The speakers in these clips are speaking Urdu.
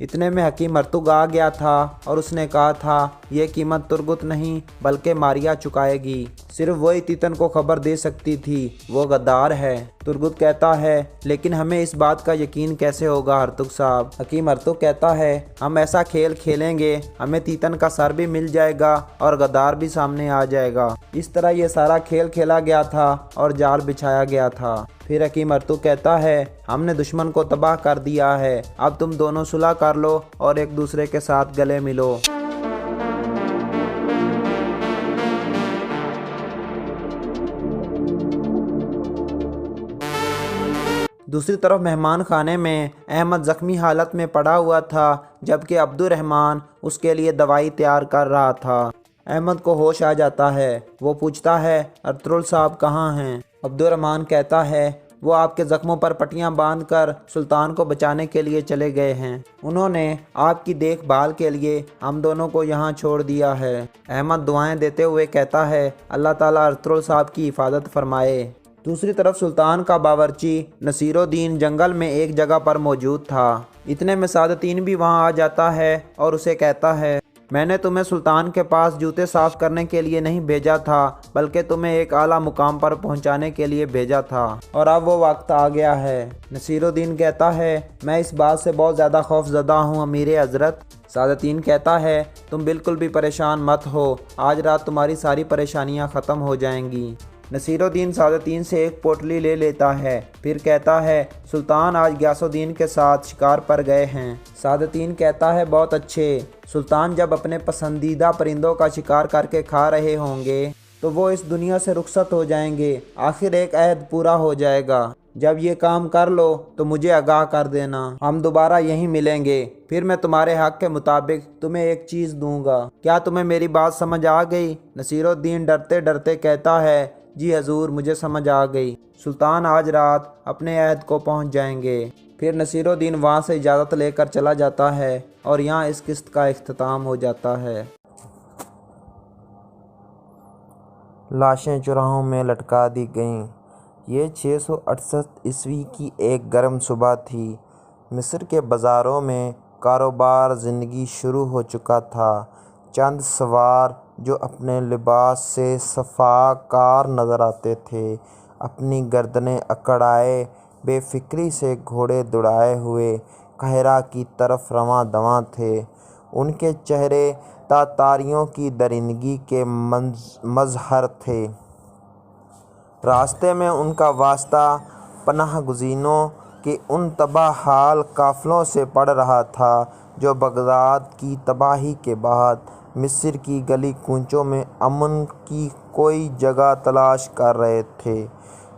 اتنے میں حکیم مرتگ آ گیا تھا اور اس نے کہا تھا یہ قیمت ترگت نہیں بلکہ ماریا چکائے گی، صرف وہی تیتن کو خبر دے سکتی تھی، وہ غدار ہے۔ ترگت کہتا ہے لیکن ہمیں اس بات کا یقین کیسے ہوگا ہرتگ صاحب؟ حکیم مرتگ کہتا ہے ہم ایسا کھیل کھیلیں گے ہمیں تیتن کا سر بھی مل جائے گا اور غدار بھی سامنے آ جائے گا۔ اس طرح یہ سارا کھیل کھیلا گیا تھا اور جال بچھایا گیا تھا۔ پھر حکیم مرتگ کہتا ہے ہم نے دشمن کو تباہ کر دیا ہے، اب تم دونوں صلح کر لو اور ایک دوسرے کے ساتھ گلے ملو۔ دوسری طرف مہمان خانے میں احمد زخمی حالت میں پڑا ہوا تھا جبکہ عبد الرحمن اس کے لیے دوائی تیار کر رہا تھا۔ احمد کو ہوش آ جاتا ہے، وہ پوچھتا ہے ارطغرل صاحب کہاں ہیں؟ عبد الرحمن کہتا ہے وہ آپ کے زخموں پر پٹیاں باندھ کر سلطان کو بچانے کے لیے چلے گئے ہیں، انہوں نے آپ کی دیکھ بھال کے لیے ہم دونوں کو یہاں چھوڑ دیا ہے۔ احمد دعائیں دیتے ہوئے کہتا ہے اللہ تعالیٰ ارطغرل صاحب کی حفاظت فرمائے۔ دوسری طرف سلطان کا باورچی نصیر الدین جنگل میں ایک جگہ پر موجود تھا۔ اتنے میں سعادتین بھی وہاں آ جاتا ہے اور اسے کہتا ہے میں نے تمہیں سلطان کے پاس جوتے صاف کرنے کے لیے نہیں بھیجا تھا بلکہ تمہیں ایک اعلیٰ مقام پر پہنچانے کے لیے بھیجا تھا اور اب وہ وقت آ گیا ہے۔ نصیر الدین کہتا ہے میں اس بات سے بہت زیادہ خوف زدہ ہوں امیر حضرت۔ سعادتین کہتا ہے تم بالکل بھی پریشان مت ہو، آج رات تمہاری ساری پریشانیاں ختم ہو جائیں گی۔ نصیر الدین سعادتین سے ایک پوٹلی لے لیتا ہے، پھر کہتا ہے سلطان آج غیاث الدین کے ساتھ شکار پر گئے ہیں۔ سعادتین کہتا ہے بہت اچھے، سلطان جب اپنے پسندیدہ پرندوں کا شکار کر کے کھا رہے ہوں گے تو وہ اس دنیا سے رخصت ہو جائیں گے، آخر ایک عہد پورا ہو جائے گا۔ جب یہ کام کر لو تو مجھے آگاہ کر دینا، ہم دوبارہ یہیں ملیں گے، پھر میں تمہارے حق کے مطابق تمہیں ایک چیز دوں گا۔ کیا تمہیں میری بات سمجھ آ گئی؟ نصیر الدین ڈرتے ڈرتے کہتا ہے جی حضور مجھے سمجھ آ گئی، سلطان آج رات اپنے عہد کو پہنچ جائیں گے۔ پھر نصیر الدین وہاں سے اجازت لے کر چلا جاتا ہے اور یہاں اس قسط کا اختتام ہو جاتا ہے۔ لاشیں چوراہوں میں لٹکا دی گئیں۔ یہ 668 عیسوی کی ایک گرم صبح تھی۔ مصر کے بازاروں میں کاروبار زندگی شروع ہو چکا تھا۔ چند سوار جو اپنے لباس سے صفاکار نظر آتے تھے، اپنی گردنیں اکڑائے بے فکری سے گھوڑے دوڑائے ہوئے قاہرہ کی طرف رواں دواں تھے۔ ان کے چہرے تاتاریوں کی درندگی کے مظہر تھے۔ راستے میں ان کا واسطہ پناہ گزینوں کے ان تباہ حال قافلوں سے پڑ رہا تھا جو بغداد کی تباہی کے بعد مصر کی گلی کوچوں میں امن کی کوئی جگہ تلاش کر رہے تھے۔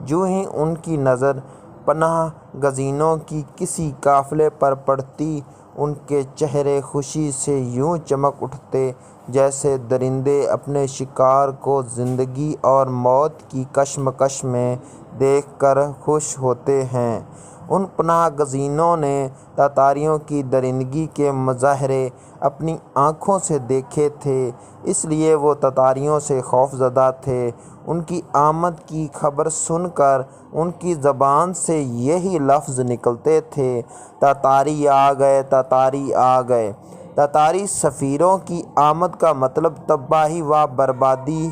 جوں ہی ان کی نظر پناہ گزینوں کی کسی قافلے پر پڑتی، ان کے چہرے خوشی سے یوں چمک اٹھتے جیسے درندے اپنے شکار کو زندگی اور موت کی کشمکش میں دیکھ کر خوش ہوتے ہیں۔ ان پناہ گزینوں نے تاتاریوں کی درندگی کے مظاہرے اپنی آنکھوں سے دیکھے تھے، اس لیے وہ تاتاریوں سے خوف زدہ تھے۔ ان کی آمد کی خبر سن کر ان کی زبان سے یہی لفظ نکلتے تھے تاتاری آ گئے، تاتاری آ گئے۔ تاتاری سفیروں کی آمد کا مطلب تباہی و بربادی،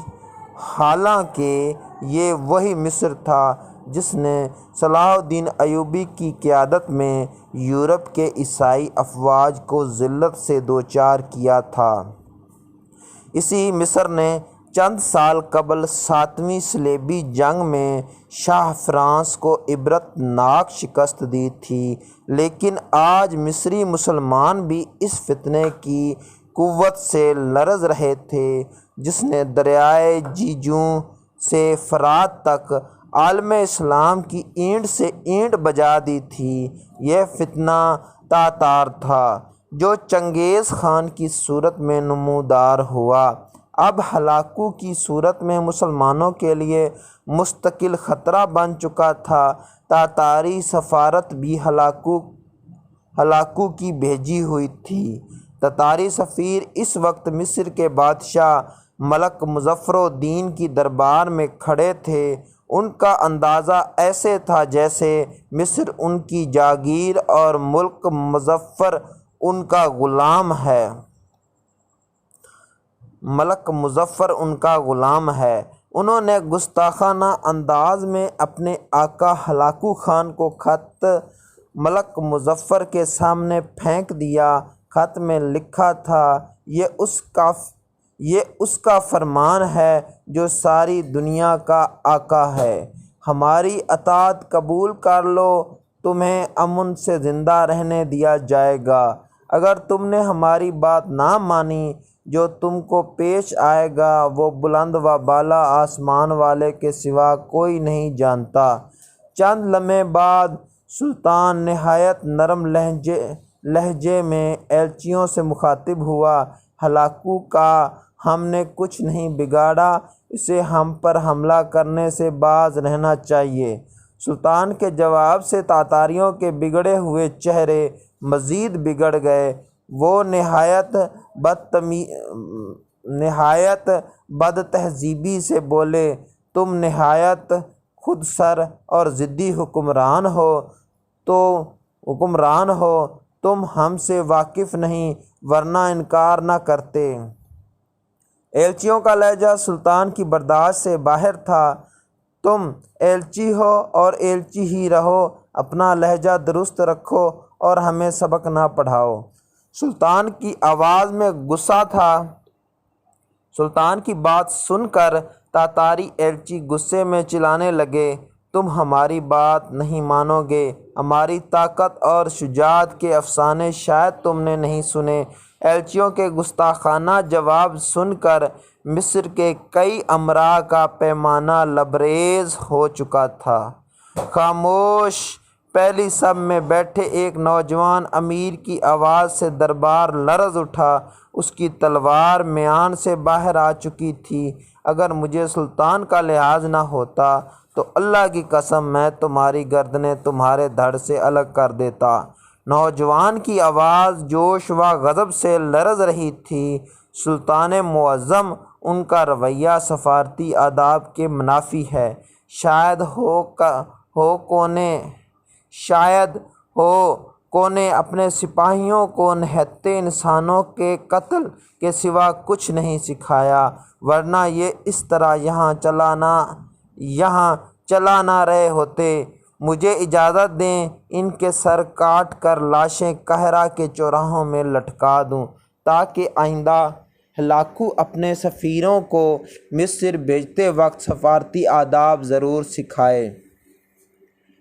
حالانکہ یہ وہی مصر تھا جس نے صلاح الدین ایوبی کی قیادت میں یورپ کے عیسائی افواج کو ذلت سے دوچار کیا تھا۔ اسی مصر نے چند سال قبل 7ویں صلیبی جنگ میں شاہ فرانس کو عبرت ناک شکست دی تھی، لیکن آج مصری مسلمان بھی اس فتنے کی قوت سے لرز رہے تھے جس نے دریائے جیجوں سے فرات تک عالم اسلام کی اینٹ سے اینٹ بجا دی تھی۔ یہ فتنہ تاتار تھا جو چنگیز خان کی صورت میں نمودار ہوا، اب ہلاکو کی صورت میں مسلمانوں کے لیے مستقل خطرہ بن چکا تھا۔ تاتاری سفارت بھی ہلاکو کی بھیجی ہوئی تھی۔ تاتاری سفیر اس وقت مصر کے بادشاہ ملک مظفر الدین کی دربار میں کھڑے تھے۔ ان کا اندازہ ایسے تھا جیسے مصر ان کی جاگیر اور ملک مظفر ان کا غلام ہے، ملک مظفر ان کا غلام ہے۔ انہوں نے گستاخانہ انداز میں اپنے آقا ہلاکو خان کو خط ملک مظفر کے سامنے پھینک دیا۔ خط میں لکھا تھا، یہ اس کا فرمان ہے جو ساری دنیا کا آقا ہے، ہماری اطاعت قبول کر لو، تمہیں امن سے زندہ رہنے دیا جائے گا۔ اگر تم نے ہماری بات نہ مانی، جو تم کو پیش آئے گا وہ بلند و بالا آسمان والے کے سوا کوئی نہیں جانتا۔ چند لمحے بعد سلطان نہایت نرم لہجے میں ایلچیوں سے مخاطب ہوا، ہلاکو کا ہم نے کچھ نہیں بگاڑا، اسے ہم پر حملہ کرنے سے باز رہنا چاہیے۔ سلطان کے جواب سے تاتاریوں کے بگڑے ہوئے چہرے مزید بگڑ گئے۔ وہ نہایت بد تہذیبی سے بولے، تم نہایت خود سر اور ضدی حکمران ہو، تم ہم سے واقف نہیں، ورنہ انکار نہ کرتے۔ ایلچیوں کا لہجہ سلطان کی برداشت سے باہر تھا۔ تم ایلچی ہو اور ایلچی ہی رہو، اپنا لہجہ درست رکھو اور ہمیں سبق نہ پڑھاؤ۔ سلطان کی آواز میں غصہ تھا۔ سلطان کی بات سن کر تاتاری ایلچی غصے میں چلانے لگے، تم ہماری بات نہیں مانو گے، ہماری طاقت اور شجاعت کے افسانے شاید تم نے نہیں سنے۔ ایلچیوں کے گستاخانہ جواب سن کر مصر کے کئی امراء کا پیمانہ لبریز ہو چکا تھا۔ خاموش! پہلی صف میں بیٹھے ایک نوجوان امیر کی آواز سے دربار لرز اٹھا، اس کی تلوار میان سے باہر آ چکی تھی۔ اگر مجھے سلطان کا لحاظ نہ ہوتا تو اللہ کی قسم میں تمہاری گردنیں تمہارے دھڑ سے الگ کر دیتا۔ نوجوان کی آواز جوش و غضب سے لرز رہی تھی۔ سلطان معظم، ان کا رویہ سفارتی آداب کے منافی ہے۔ شاید ہو نے اپنے سپاہیوں کو نہتے انسانوں کے قتل کے سوا کچھ نہیں سکھایا، ورنہ یہ اس طرح یہاں چلا نہ رہے ہوتے۔ مجھے اجازت دیں ان کے سر کاٹ کر لاشیں قاہرہ کے چوراہوں میں لٹکا دوں، تاکہ آئندہ ہلاکو اپنے سفیروں کو مصر بھیجتے وقت سفارتی آداب ضرور سکھائے۔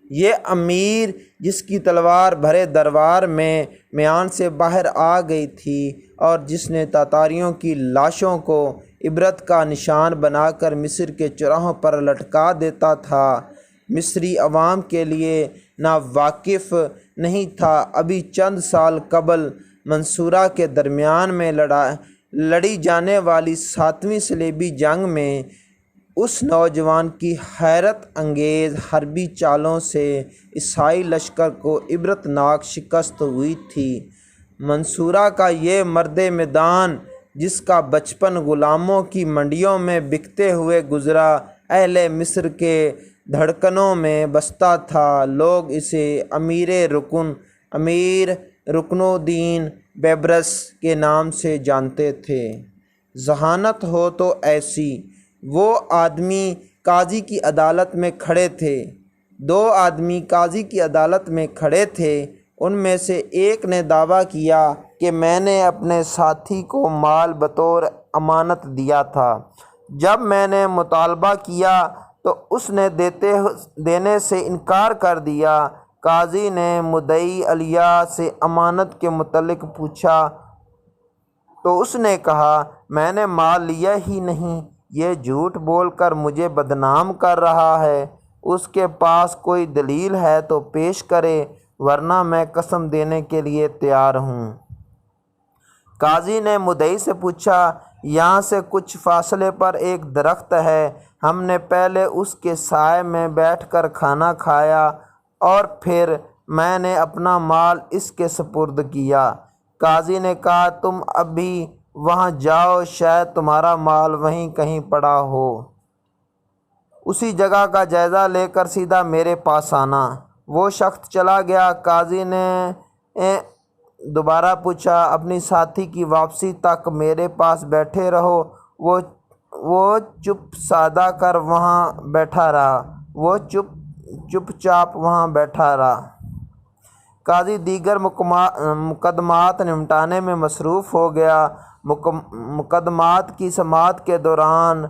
یہ امیر جس کی تلوار بھرے دربار میں میان سے باہر آ گئی تھی اور جس نے تاتاریوں کی لاشوں کو عبرت کا نشان بنا کر مصر کے چوراہوں پر لٹکا دیتا تھا، مصری عوام کے لیے ناواقف نہیں تھا۔ ابھی چند سال قبل منصورہ کے درمیان میں لڑی جانے والی 7ویں صلیبی جنگ میں اس نوجوان کی حیرت انگیز حربی چالوں سے عیسائی لشکر کو عبرتناک شکست ہوئی تھی۔ منصورہ کا یہ مرد میدان جس کا بچپن غلاموں کی منڈیوں میں بکتے ہوئے گزرا، اہل مصر کے دھڑکنوں میں بستا تھا۔ لوگ اسے امیر رکن الدین بیبرس کے نام سے جانتے تھے۔ ذہانت ہو تو ایسی! وہ آدمی قاضی کی عدالت میں کھڑے تھے۔ 2 آدمی قاضی کی عدالت میں کھڑے تھے۔ ان میں سے ایک نے دعویٰ کیا کہ میں نے اپنے ساتھی کو مال بطور امانت دیا تھا۔ جب میں نے مطالبہ کیا تو اس نے دینے سے انکار کر دیا۔ قاضی نے مدعی علیہ سے امانت کے متعلق پوچھا تو اس نے کہا، میں نے مال لیا ہی نہیں، یہ جھوٹ بول کر مجھے بدنام کر رہا ہے۔ اس کے پاس کوئی دلیل ہے تو پیش کرے، ورنہ میں قسم دینے کے لیے تیار ہوں۔ قاضی نے مدعی سے پوچھا، یہاں سے کچھ فاصلے پر ایک درخت ہے، ہم نے پہلے اس کے سائے میں بیٹھ کر کھانا کھایا اور پھر میں نے اپنا مال اس کے سپرد کیا۔ قاضی نے کہا، تم ابھی وہاں جاؤ، شاید تمہارا مال وہیں کہیں پڑا ہو، اسی جگہ کا جائزہ لے کر سیدھا میرے پاس آنا۔ وہ شخص چلا گیا۔ قاضی نے دوبارہ پوچھا، اپنی ساتھی کی واپسی تک میرے پاس بیٹھے رہو۔ وہ چپ سادہ کر وہاں بیٹھا رہا۔ چپ چاپ وہاں بیٹھا رہا۔ قاضی دیگر مقدمات نمٹانے میں مصروف ہو گیا۔ مقدمات کی سماعت کے دوران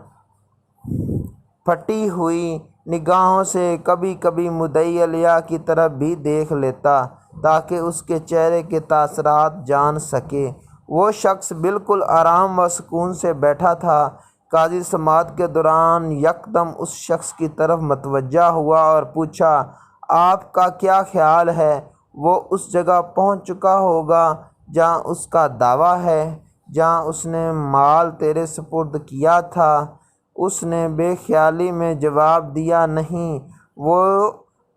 پھٹی ہوئی نگاہوں سے کبھی کبھی مدعی علیہ کی طرف بھی دیکھ لیتا تاکہ اس کے چہرے کے تاثرات جان سکے۔ وہ شخص بالکل آرام و سکون سے بیٹھا تھا۔ قاضی سماعت کے دوران یکدم اس شخص کی طرف متوجہ ہوا اور پوچھا، آپ کا کیا خیال ہے؟ وہ اس جگہ پہنچ چکا ہوگا جہاں اس کا دعویٰ ہے، جہاں اس نے مال تیرے سپرد کیا تھا؟ اس نے بے خیالی میں جواب دیا، نہیں،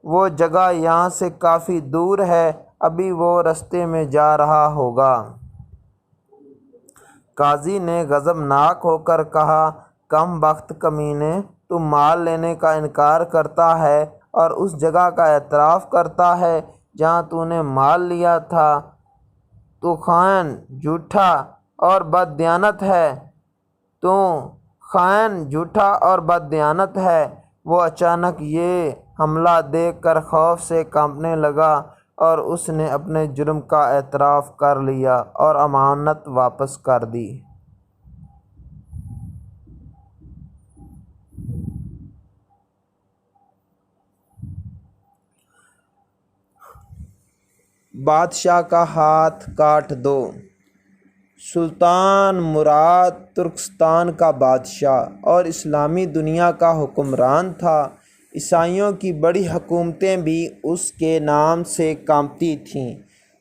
وہ جگہ یہاں سے کافی دور ہے، ابھی وہ رستے میں جا رہا ہوگا۔ قاضی نے غضبناک ہو کر کہا، کم بخت کمینے، تو مال لینے کا انکار کرتا ہے اور اس جگہ کا اعتراف کرتا ہے جہاں تو نے مال لیا تھا۔ تو خائن، جھوٹا اور بددیانت ہے۔ تو خائن، جھوٹا اور بددیانت ہے۔ وہ اچانک یہ حملہ دیکھ کر خوف سے کانپنے لگا اور اس نے اپنے جرم کا اعتراف کر لیا اور امانت واپس کر دی۔ بادشاہ کا ہاتھ کاٹ دو۔ سلطان مراد ترکستان کا بادشاہ اور اسلامی دنیا کا حکمران تھا۔ عیسائیوں کی بڑی حکومتیں بھی اس کے نام سے کانپتی تھیں۔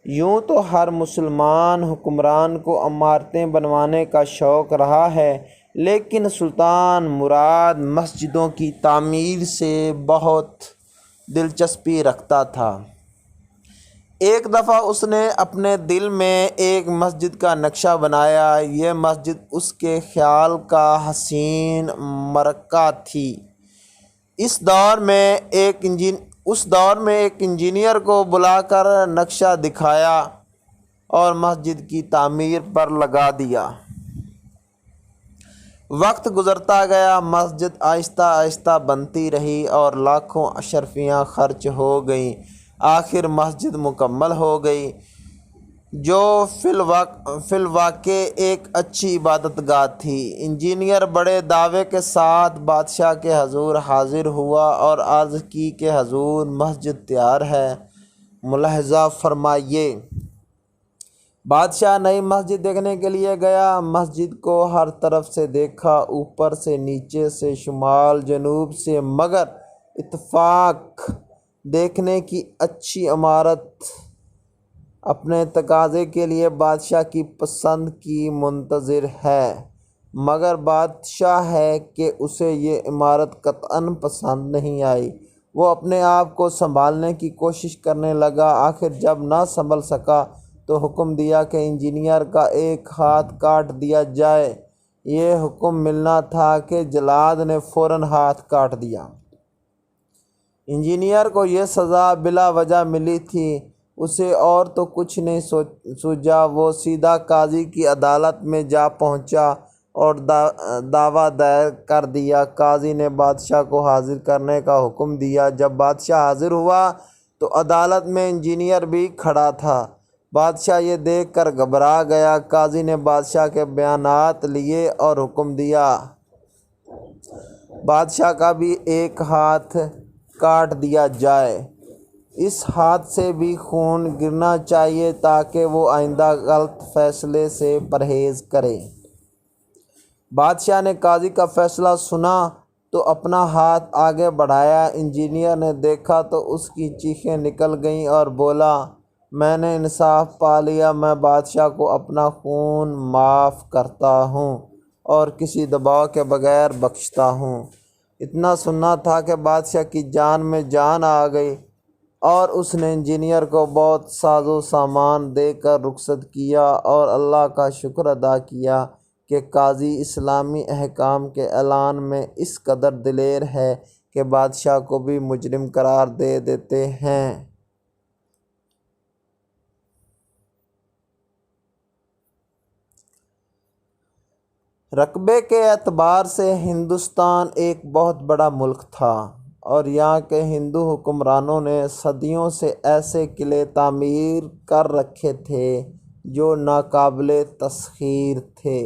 یوں تو ہر مسلمان حکمران کو عمارتیں بنوانے کا شوق رہا ہے، لیکن سلطان مراد مسجدوں کی تعمیر سے بہت دلچسپی رکھتا تھا۔ ایک دفعہ اس نے اپنے دل میں ایک مسجد کا نقشہ بنایا۔ یہ مسجد اس کے خیال کا حسین مرکہ تھی۔ اس دور میں ایک انجینئر کو بلا کر نقشہ دکھایا اور مسجد کی تعمیر پر لگا دیا۔ وقت گزرتا گیا، مسجد آہستہ آہستہ بنتی رہی اور لاکھوں اشرفیاں خرچ ہو گئیں۔ آخر مسجد مکمل ہو گئی، جو فی الواقع ایک اچھی عبادت گاہ تھی۔ انجینئر بڑے دعوے کے ساتھ بادشاہ کے حضور حاضر ہوا اور عرض کی کہ حضور، مسجد تیار ہے، ملاحظہ فرمائیے۔ بادشاہ نئی مسجد دیکھنے کے لیے گیا۔ مسجد کو ہر طرف سے دیکھا، اوپر سے، نیچے سے، شمال جنوب سے، مگر اتفاق دیکھنے کی اچھی عمارت اپنے تقاضے کے لیے بادشاہ کی پسند کی منتظر ہے، مگر بادشاہ ہے کہ اسے یہ عمارت قطعاً پسند نہیں آئی۔ وہ اپنے آپ کو سنبھالنے کی کوشش کرنے لگا۔ آخر جب نہ سنبھل سکا تو حکم دیا کہ انجینئر کا ایک ہاتھ کاٹ دیا جائے۔ یہ حکم ملنا تھا کہ جلاد نے فوراً ہاتھ کاٹ دیا۔ انجینئر کو یہ سزا بلا وجہ ملی تھی، اسے اور تو کچھ نہیں سوجا۔ وہ سیدھا قاضی کی عدالت میں جا پہنچا اور دعویٰ دائر کر دیا۔ قاضی نے بادشاہ کو حاضر کرنے کا حکم دیا۔ جب بادشاہ حاضر ہوا تو عدالت میں انجینئر بھی کھڑا تھا۔ بادشاہ یہ دیکھ کر گھبرا گیا۔ قاضی نے بادشاہ کے بیانات لیے اور حکم دیا، بادشاہ کا بھی ایک ہاتھ کاٹ دیا جائے۔ اس ہاتھ سے بھی خون گرنا چاہیے تاکہ وہ آئندہ غلط فیصلے سے پرہیز کرے۔ بادشاہ نے قاضی کا فیصلہ سنا تو اپنا ہاتھ آگے بڑھایا۔ انجینئر نے دیکھا تو اس کی چیخیں نکل گئیں اور بولا، میں نے انصاف پا لیا، میں بادشاہ کو اپنا خون معاف کرتا ہوں اور کسی دباؤ کے بغیر بخشتا ہوں۔ اتنا سننا تھا کہ بادشاہ کی جان میں جان آ گئی اور اس نے انجینئر کو بہت ساز و سامان دے کر رخصت کیا اور اللہ کا شکر ادا کیا کہ قاضی اسلامی احکام کے اعلان میں اس قدر دلیر ہے کہ بادشاہ کو بھی مجرم قرار دے دیتے ہیں۔ رقبے کے اعتبار سے ہندوستان ایک بہت بڑا ملک تھا اور یہاں کے ہندو حکمرانوں نے صدیوں سے ایسے قلعے تعمیر کر رکھے تھے جو ناقابل تسخیر تھے۔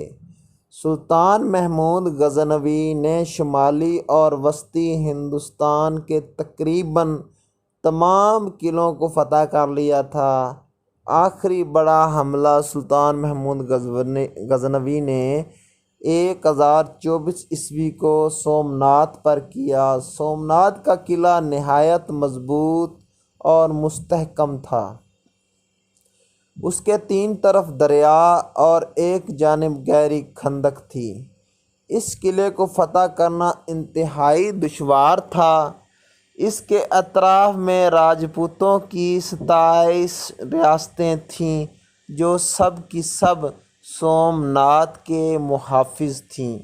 سلطان محمود غزنوی نے شمالی اور وسطی ہندوستان کے تقریباً تمام قلعوں کو فتح کر لیا تھا۔ آخری بڑا حملہ سلطان محمود غزنوی نے 1024 عیسوی کو سومناتھ پر کیا۔ سومناتھ کا قلعہ نہایت مضبوط اور مستحکم تھا۔ اس کے 3 طرف دریا اور ایک جانب گہری خندق تھی۔ اس قلعے کو فتح کرنا انتہائی دشوار تھا۔ اس کے اطراف میں راجپوتوں کی 27 ریاستیں تھیں جو سب کی سب سومناتھ کے محافظ تھیں۔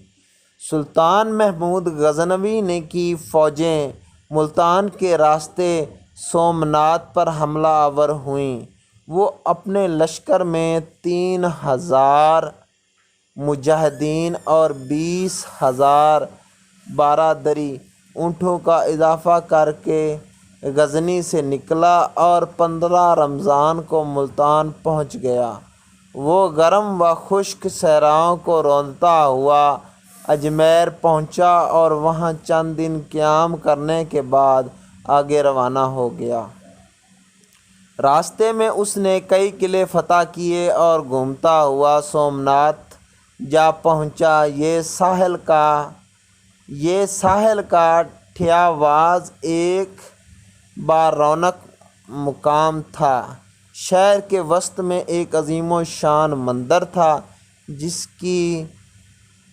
سلطان محمود غزنوی نے کی فوجیں ملتان کے راستے سومناتھ پر حملہ آور ہوئیں۔ وہ اپنے لشکر میں 3000 مجاہدین اور 20,000 بارادری اونٹوں کا اضافہ کر کے غزنی سے نکلا اور 15 رمضان کو ملتان پہنچ گیا۔ وہ گرم و خشک صحراؤں کو روندتا ہوا اجمیر پہنچا اور وہاں چند دن قیام کرنے کے بعد آگے روانہ ہو گیا۔ راستے میں اس نے کئی قلعے فتح کیے اور گھومتا ہوا سومناتھ جا پہنچا۔ یہ ساحل کا ٹھیاواز ایک بارونق مقام تھا۔ شہر کے وسط میں ایک عظیم و شان مندر تھا جس کی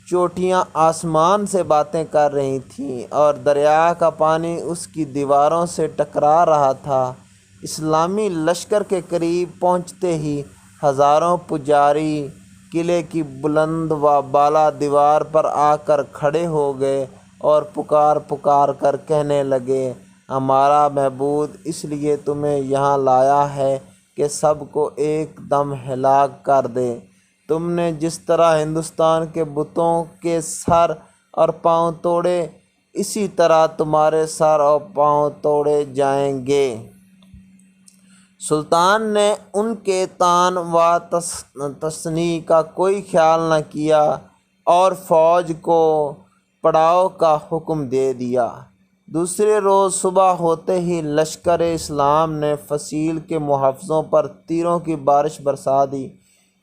چوٹیاں آسمان سے باتیں کر رہی تھیں اور دریا کا پانی اس کی دیواروں سے ٹکرا رہا تھا۔ اسلامی لشکر کے قریب پہنچتے ہی ہزاروں پجاری قلعے کی بلند و بالا دیوار پر آ کر کھڑے ہو گئے اور پکار کر کہنے لگے، ہمارا معبود اس لیے تمہیں یہاں لایا ہے کہ سب کو ایک دم ہلاک کر دے۔ تم نے جس طرح ہندوستان کے بتوں کے سر اور پاؤں توڑے، اسی طرح تمہارے سر اور پاؤں توڑے جائیں گے۔ سلطان نے ان کے طعن و تشنیع کا کوئی خیال نہ کیا اور فوج کو پڑاؤ کا حکم دے دیا۔ دوسرے روز صبح ہوتے ہی لشکر اسلام نے فصیل کے محافظوں پر تیروں کی بارش برسا دی۔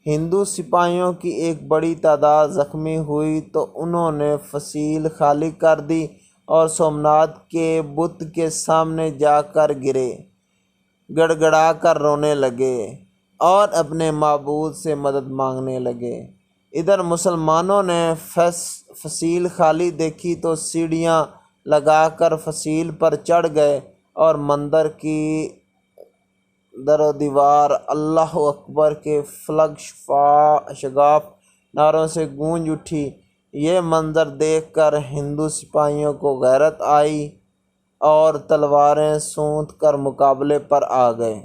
ہندو سپاہیوں کی ایک بڑی تعداد زخمی ہوئی تو انہوں نے فصیل خالی کر دی اور سومناتھ کے بت کے سامنے جا کر گرے، گڑ گڑا کر رونے لگے اور اپنے معبود سے مدد مانگنے لگے۔ ادھر مسلمانوں نے فصیل خالی دیکھی تو سیڑھیاں لگا کر فصیل پر چڑھ گئے اور مندر کی در و دیوار اللہ اکبر کے فلک شگاف نعروں سے گونج اٹھی۔ یہ منظر دیکھ کر ہندو سپاہیوں کو غیرت آئی اور تلواریں سونت کر مقابلے پر آ گئے۔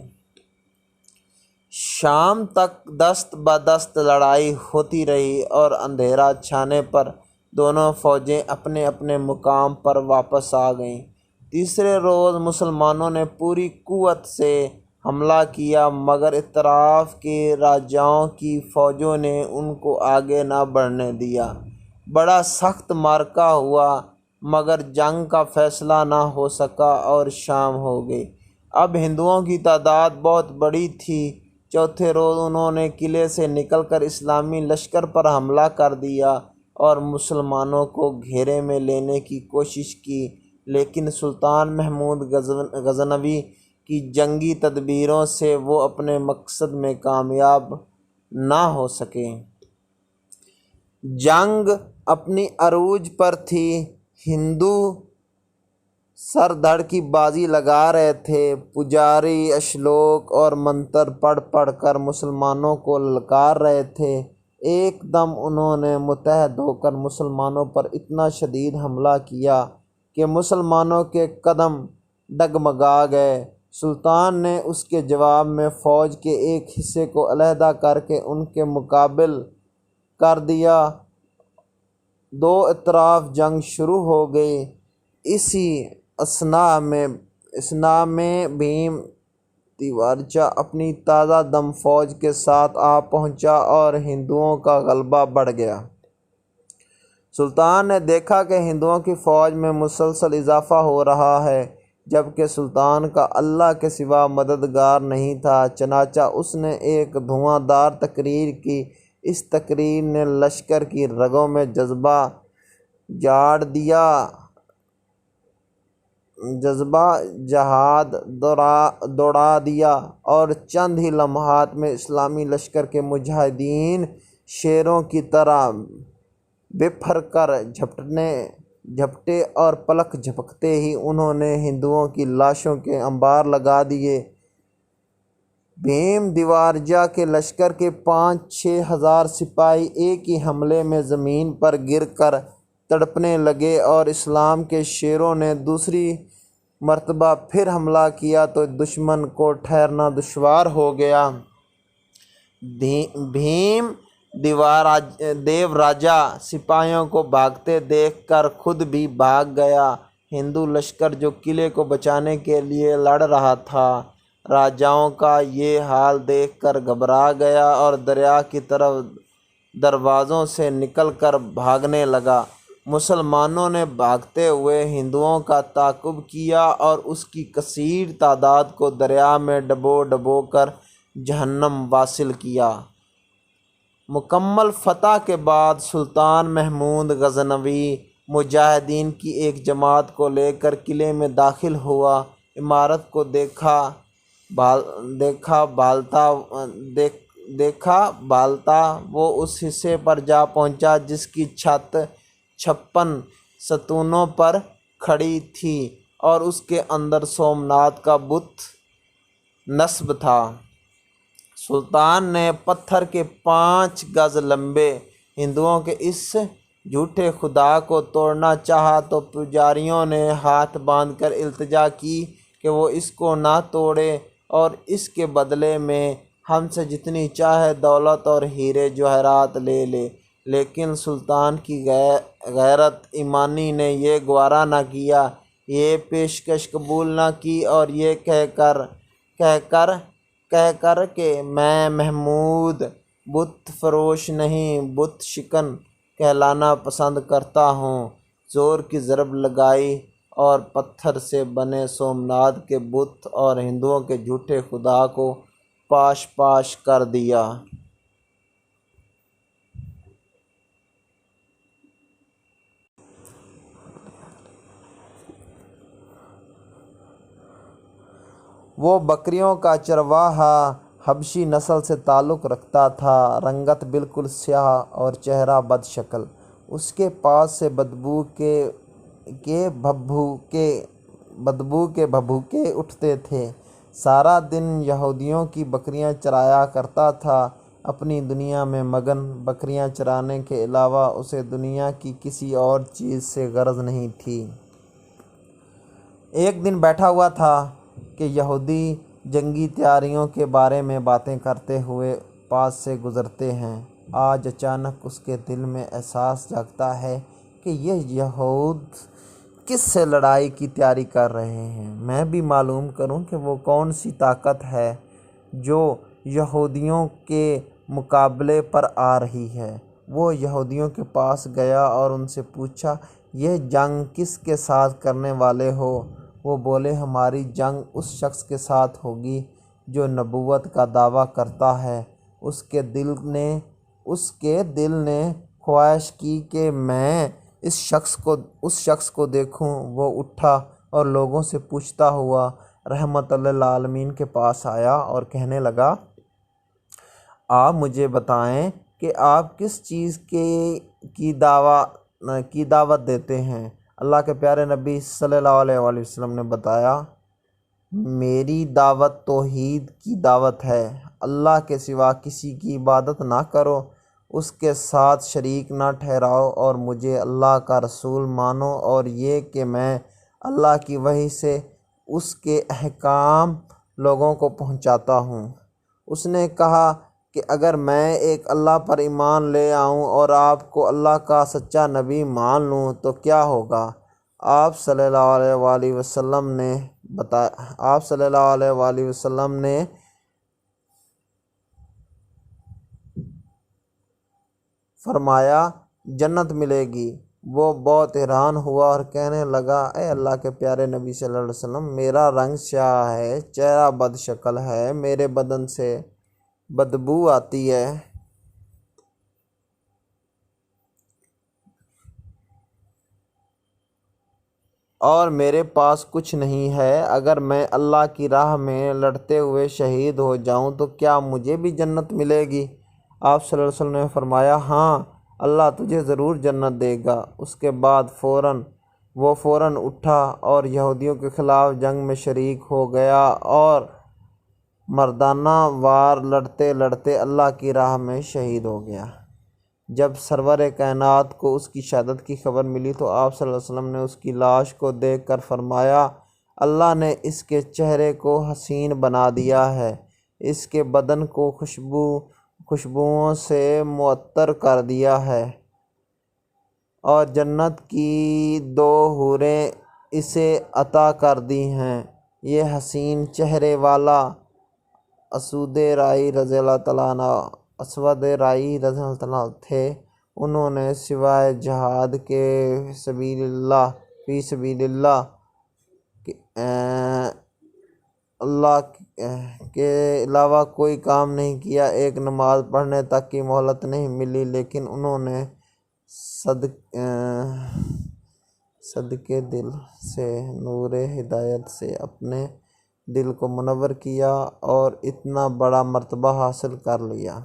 شام تک دست بدست لڑائی ہوتی رہی اور اندھیرا چھانے پر دونوں فوجیں اپنے اپنے مقام پر واپس آ گئیں۔ تیسرے روز مسلمانوں نے پوری قوت سے حملہ کیا مگر اطراف کے راجاؤں کی فوجوں نے ان کو آگے نہ بڑھنے دیا۔ بڑا سخت معرکہ ہوا مگر جنگ کا فیصلہ نہ ہو سکا اور شام ہو گئی۔ اب ہندوؤں کی تعداد بہت بڑی تھی۔ چوتھے روز انہوں نے قلعے سے نکل کر اسلامی لشکر پر حملہ کر دیا اور مسلمانوں کو گھیرے میں لینے کی کوشش کی، لیکن سلطان محمود غزنوی کی جنگی تدبیروں سے وہ اپنے مقصد میں کامیاب نہ ہو سکے۔ جنگ اپنی عروج پر تھی۔ ہندو سر دھڑ کی بازی لگا رہے تھے۔ پجاری اشلوک اور منتر پڑھ پڑھ کر مسلمانوں کو للکار رہے تھے۔ ایک دم انہوں نے متحد ہو کر مسلمانوں پر اتنا شدید حملہ کیا کہ مسلمانوں کے قدم ڈگمگا گئے۔ سلطان نے اس کے جواب میں فوج کے ایک حصے کو علیحدہ کر کے ان کے مقابل کر دیا دو اطراف جنگ شروع ہو گئی۔ اسی اثنا میں بھیم دیوارجا اپنی تازہ دم فوج کے ساتھ آ پہنچا اور ہندوؤں کا غلبہ بڑھ گیا۔ سلطان نے دیکھا کہ ہندوؤں کی فوج میں مسلسل اضافہ ہو رہا ہے، جبکہ سلطان کا اللہ کے سوا مددگار نہیں تھا۔ چنانچہ اس نے ایک دھواں دار تقریر کی۔ اس تقریر نے لشکر کی رگوں میں جذبہ جہاد دوڑا دیا اور چند ہی لمحات میں اسلامی لشکر کے مجاہدین شیروں کی طرح بپھر کر جھپٹے اور پلک جھپکتے ہی انہوں نے ہندوؤں کی لاشوں کے انبار لگا دیے۔ بھیم دیوارجا کے لشکر کے 5-6 ہزار سپاہی ایک ہی حملے میں زمین پر گر کر تڑپنے لگے، اور اسلام کے شیروں نے دوسری مرتبہ پھر حملہ کیا تو دشمن کو ٹھہرنا دشوار ہو گیا۔ بھیم دیوراجا سپاہیوں کو بھاگتے دیکھ کر خود بھی بھاگ گیا۔ ہندو لشکر جو قلعے کو بچانے کے لیے لڑ رہا تھا، راجاؤں کا یہ حال دیکھ کر گھبرا گیا اور دریا کی طرف دروازوں سے نکل کر بھاگنے لگا۔ مسلمانوں نے بھاگتے ہوئے ہندوؤں کا تعاقب کیا اور اس کی کثیر تعداد کو دریا میں ڈبو کر جہنم واصل کیا۔ مکمل فتح کے بعد سلطان محمود غزنوی مجاہدین کی ایک جماعت کو لے کر قلعے میں داخل ہوا۔ عمارت کو دیکھا بھالتا وہ اس حصے پر جا پہنچا جس کی چھت 56 ستونوں پر کھڑی تھی اور اس کے اندر سومناتھ کا بت نصب تھا۔ سلطان نے پتھر کے 5 گز لمبے ہندوؤں کے اس جھوٹے خدا کو توڑنا چاہا تو پجاریوں نے ہاتھ باندھ کر التجا کی کہ وہ اس کو نہ توڑے اور اس کے بدلے میں ہم سے جتنی چاہے دولت اور ہیرے جواہرات لے لے، لیکن سلطان کی غیرت ایمانی نے یہ گوارا نہ کیا، یہ پیشکش قبول نہ کی اور یہ کہہ کر کہ میں محمود بت فروش نہیں بت شکن کہلانا پسند کرتا ہوں، زور کی ضرب لگائی اور پتھر سے بنے سومناتھ کے بت اور ہندوؤں کے جھوٹے خدا کو پاش کر دیا۔ وہ بکریوں کا چرواہا حبشی نسل سے تعلق رکھتا تھا، رنگت بالکل سیاہ اور چہرہ بد شکل۔ اس کے پاس سے بدبو کے بھبھوکے اٹھتے تھے۔ سارا دن یہودیوں کی بکریاں چرایا کرتا تھا، اپنی دنیا میں مگن۔ بکریاں چرانے کے علاوہ اسے دنیا کی کسی اور چیز سے غرض نہیں تھی۔ ایک دن بیٹھا ہوا تھا کہ یہودی جنگی تیاریوں کے بارے میں باتیں کرتے ہوئے پاس سے گزرتے ہیں۔ آج اچانک اس کے دل میں احساس جاگتا ہے کہ یہ یہود کس سے لڑائی کی تیاری کر رہے ہیں۔ میں بھی معلوم کروں کہ وہ کون سی طاقت ہے جو یہودیوں کے مقابلے پر آ رہی ہے۔ وہ یہودیوں کے پاس گیا اور ان سے پوچھا، یہ جنگ کس کے ساتھ کرنے والے ہو؟ وہ بولے، ہماری جنگ اس شخص کے ساتھ ہوگی جو نبوت کا دعویٰ کرتا ہے۔ اس کے دل نے خواہش کی کہ میں اس شخص کو دیکھوں۔ وہ اٹھا اور لوگوں سے پوچھتا ہوا رحمت للعالمین کے پاس آیا اور کہنے لگا، آپ مجھے بتائیں کہ آپ کس چیز کی دعوت دیتے ہیں؟ اللہ کے پیارے نبی صلی اللہ علیہ وآلہ وسلم نے بتایا، میری دعوت توحید کی دعوت ہے۔ اللہ کے سوا کسی کی عبادت نہ کرو، اس کے ساتھ شریک نہ ٹھہراؤ اور مجھے اللہ کا رسول مانو، اور یہ کہ میں اللہ کی وحی سے اس کے احکام لوگوں کو پہنچاتا ہوں۔ اس نے کہا کہ اگر میں ایک اللہ پر ایمان لے آؤں اور آپ کو اللہ کا سچا نبی مان لوں تو کیا ہوگا؟ آپ صلی اللہ علیہ وآلہ وسلم نے فرمایا جنت ملے گی۔ وہ بہت حیران ہوا اور کہنے لگا، اے اللہ کے پیارے نبی صلی اللہ علیہ وسلم، میرا رنگ سیاہ ہے، چہرہ بد شکل ہے، میرے بدن سے بدبو آتی ہے، اور میرے پاس کچھ نہیں ہے۔ اگر میں اللہ کی راہ میں لڑتے ہوئے شہید ہو جاؤں تو کیا مجھے بھی جنت ملے گی؟ آپ صلی اللہ علیہ وسلم نے فرمایا، ہاں، اللہ تجھے ضرور جنت دے گا۔ اس کے بعد وہ فوراً اٹھا اور یہودیوں کے خلاف جنگ میں شریک ہو گیا اور مردانہ وار لڑتے لڑتے اللہ کی راہ میں شہید ہو گیا۔ جب سرور کائنات کو اس کی شہادت کی خبر ملی تو آپ صلی اللہ علیہ وسلم نے اس کی لاش کو دیکھ کر فرمایا، اللہ نے اس کے چہرے کو حسین بنا دیا ہے، اس کے بدن کو خوشبوؤں سے معطر کر دیا ہے، اور جنت کی 2 حوریں اسے عطا کر دی ہیں۔ یہ حسین چہرے والا اسود رائی رضی اللہ تعالیٰ عنہ تھے۔ انہوں نے سوائے جہاد کے فی سبیل اللہ کے علاوہ کوئی کام نہیں کیا، ایک نماز پڑھنے تک کی مہلت نہیں ملی، لیکن انہوں نے صدقے دل سے نور ہدایت سے اپنے دل کو منور کیا اور اتنا بڑا مرتبہ حاصل کر لیا۔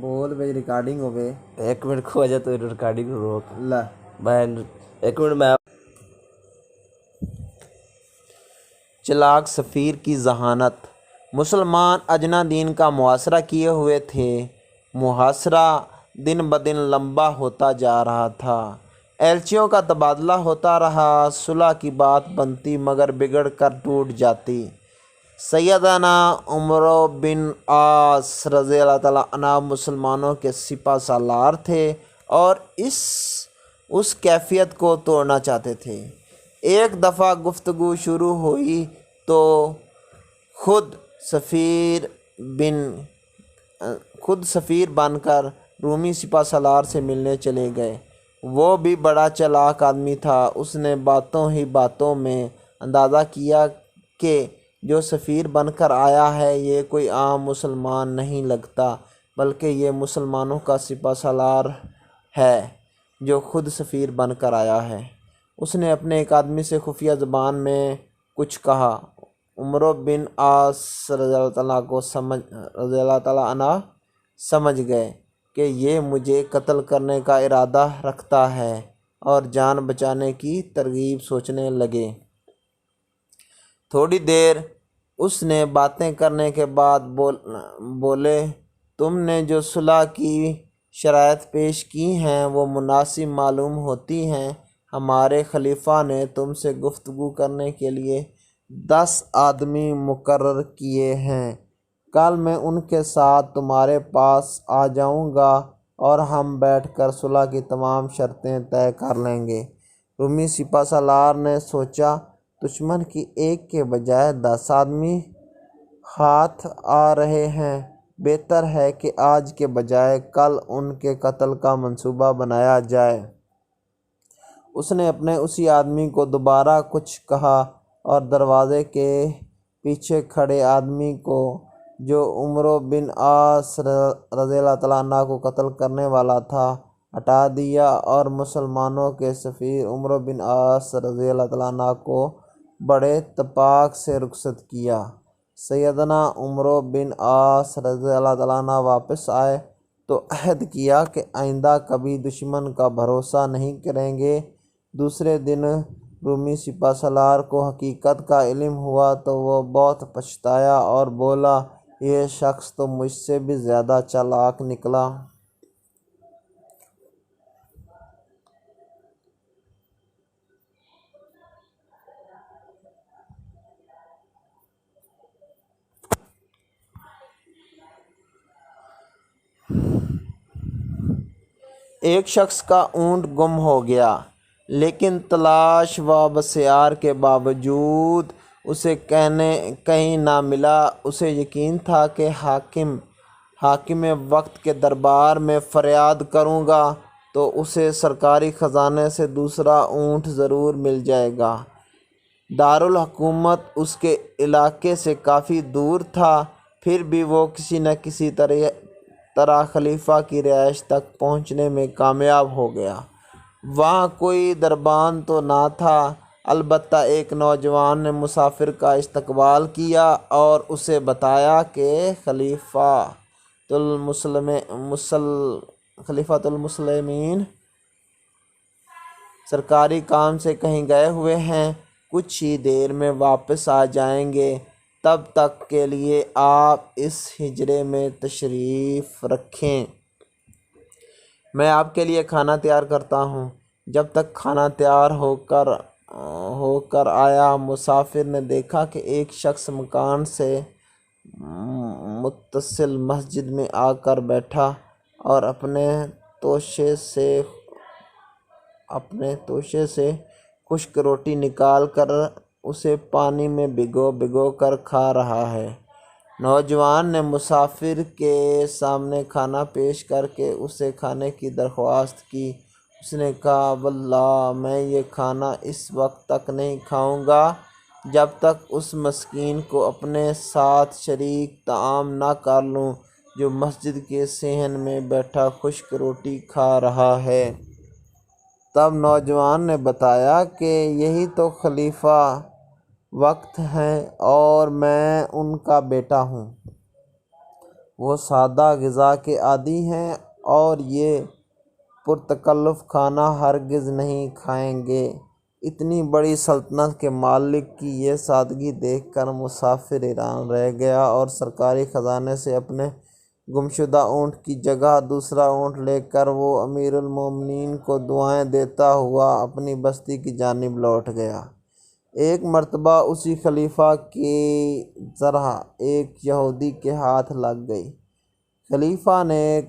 بول بھائی، ریکارڈنگ ہو گئے۔ 1 منٹ کھو جائے تو ریکارڈنگ روک اللہ میں 1 منٹ میں۔ چلاک سفیر کی ذہانت۔ مسلمان اجنا دین کا محاصرہ کیے ہوئے تھے۔ محاصرہ دن بدن لمبا ہوتا جا رہا تھا، ایلچیوں کا تبادلہ ہوتا رہا، صلح کی بات بنتی مگر بگڑ کر ٹوٹ جاتی۔ سیدنا عمر بن عاص رضی اللہ تعالیٰ عنہ مسلمانوں کے سپہ سالار تھے اور اس کیفیت کو توڑنا چاہتے تھے۔ ایک دفعہ گفتگو شروع ہوئی تو خود سفیر بن کر رومی سپہ سالار سے ملنے چلے گئے۔ وہ بھی بڑا چلاک آدمی تھا۔ اس نے باتوں ہی باتوں میں اندازہ کیا کہ جو سفیر بن کر آیا ہے یہ کوئی عام مسلمان نہیں لگتا، بلکہ یہ مسلمانوں کا سپہ سالار ہے جو خود سفیر بن کر آیا ہے۔ اس نے اپنے ایک آدمی سے خفیہ زبان میں کچھ کہا۔ عمر بن عاص رضی اللہ تعالیٰ عنہ سمجھ گئے کہ یہ مجھے قتل کرنے کا ارادہ رکھتا ہے اور جان بچانے کی ترغیب سوچنے لگے۔ تھوڑی دیر اس نے باتیں کرنے کے بعد بولے، تم نے جو صلح کی شرائط پیش کی ہیں وہ مناسب معلوم ہوتی ہیں۔ ہمارے خلیفہ نے تم سے گفتگو کرنے کے لیے 10 آدمی مقرر کیے ہیں۔ کل میں ان کے ساتھ تمہارے پاس آ جاؤں گا اور ہم بیٹھ کر صلح کی تمام شرطیں طے کر لیں گے۔ رومی سپہ سالار نے سوچا، دشمن کی 1 کے بجائے 10 آدمی ہاتھ آ رہے ہیں، بہتر ہے کہ آج کے بجائے کل ان کے قتل کا منصوبہ بنایا جائے۔ اس نے اپنے اسی آدمی کو دوبارہ کچھ کہا اور دروازے کے پیچھے کھڑے آدمی کو جو عمر بن عاص رضی اللہ تعالیٰ عنہ کو قتل کرنے والا تھا ہٹا دیا اور مسلمانوں کے سفیر عمر بن عاص رضی اللہ تعالیٰ عنہ کو بڑے اتفاق سے رخصت کیا۔ سیدنا عمر بن عاص رضی اللہ تعالیٰ عنہ واپس آئے تو عہد کیا کہ آئندہ کبھی دشمن کا بھروسہ نہیں کریں گے۔ دوسرے دن رومی سپہ سالار کو حقیقت کا علم ہوا تو وہ بہت پچھتایا اور بولا، یہ شخص تو مجھ سے بھی زیادہ چالاک نکلا۔ ایک شخص کا اونٹ گم ہو گیا، لیکن تلاش و بسیار کے باوجود اسے کہیں نہ ملا۔ اسے یقین تھا کہ حاکم وقت کے دربار میں فریاد کروں گا تو اسے سرکاری خزانے سے دوسرا اونٹ ضرور مل جائے گا۔ دارالحکومت اس کے علاقے سے کافی دور تھا، پھر بھی وہ کسی نہ کسی طرح خلیفہ کی رہائش تک پہنچنے میں کامیاب ہو گیا۔ وہاں کوئی دربان تو نہ تھا، البتہ ایک نوجوان نے مسافر کا استقبال کیا اور اسے بتایا کہ خلیفۃ المسلمین سرکاری کام سے کہیں گئے ہوئے ہیں، کچھ ہی دیر میں واپس آ جائیں گے، تب تک کے لیے آپ اس حجرے میں تشریف رکھیں، میں آپ کے لیے کھانا تیار کرتا ہوں۔ جب تک کھانا تیار ہو کر آیا، مسافر نے دیکھا کہ ایک شخص مکان سے متصل مسجد میں آ کر بیٹھا اور اپنے توشے سے خشک روٹی نکال کر اسے پانی میں بھگو کر کھا رہا ہے۔ نوجوان نے مسافر کے سامنے کھانا پیش کر کے اسے کھانے کی درخواست کی۔ اس نے کہا، واللہ میں یہ کھانا اس وقت تک نہیں کھاؤں گا جب تک اس مسکین کو اپنے ساتھ شریک طعام نہ کر لوں جو مسجد کے صحن میں بیٹھا خشک روٹی کھا رہا ہے۔ تب نوجوان نے بتایا کہ یہی تو خلیفہ وقت ہیں اور میں ان کا بیٹا ہوں۔ وہ سادہ غذا کے عادی ہیں اور یہ پرتکلف کھانا ہرگز نہیں کھائیں گے۔ اتنی بڑی سلطنت کے مالک کی یہ سادگی دیکھ کر مسافر حیران رہ گیا اور سرکاری خزانے سے اپنے گمشدہ اونٹ کی جگہ دوسرا اونٹ لے کر وہ امیر المومنین کو دعائیں دیتا ہوا اپنی بستی کی جانب لوٹ گیا۔ ایک مرتبہ اسی خلیفہ کی زرہ ایک یہودی کے ہاتھ لگ گئی۔ خلیفہ نے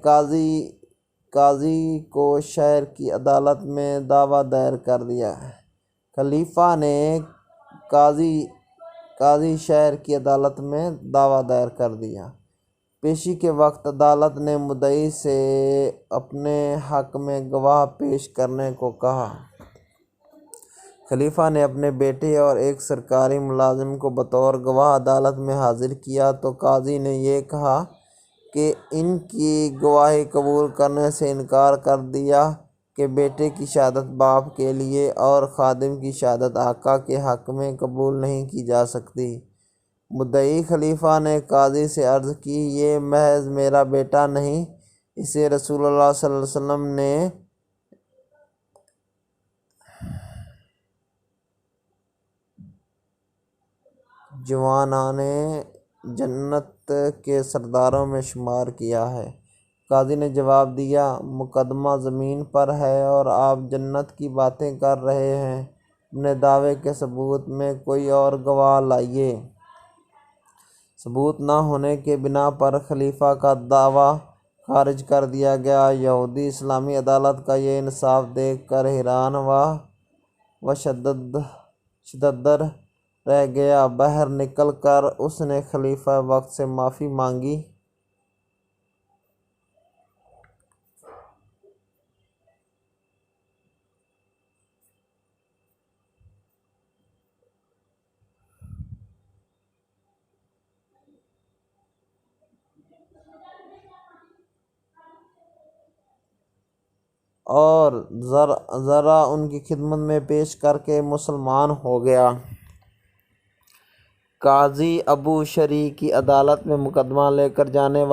قاضی کو شہر کی عدالت میں دعویٰ دائر کر دیا۔ پیشی کے وقت عدالت نے مدعی سے اپنے حق میں گواہ پیش کرنے کو کہا۔ خلیفہ نے اپنے بیٹے اور ایک سرکاری ملازم کو بطور گواہ عدالت میں حاضر کیا تو قاضی نے یہ کہا کہ ان کی گواہی قبول کرنے سے انکار کر دیا کہ بیٹے کی شہادت باپ کے لیے اور خادم کی شہادت آقا کے حق میں قبول نہیں کی جا سکتی۔ مدعی خلیفہ نے قاضی سے عرض کی، یہ محض میرا بیٹا نہیں، اسے رسول اللہ صلی اللہ علیہ وسلم نے جوانان جنت کے سرداروں میں شمار کیا ہے۔ قاضی نے جواب دیا، مقدمہ زمین پر ہے اور آپ جنت کی باتیں کر رہے ہیں، اپنے دعوے کے ثبوت میں کوئی اور گواہ لائیے۔ ثبوت نہ ہونے کی بنا پر خلیفہ کا دعویٰ خارج کر دیا گیا۔ یہودی اسلامی عدالت کا یہ انصاف دیکھ کر حیران و شددر رہ گیا۔ باہر نکل کر اس نے خلیفہ وقت سے معافی مانگی۔ اور ذرا ان کی خدمت میں پیش کر کے مسلمان ہو گیا۔ قاضی ابو شریح کی عدالت میں مقدمہ لے کر جانے والے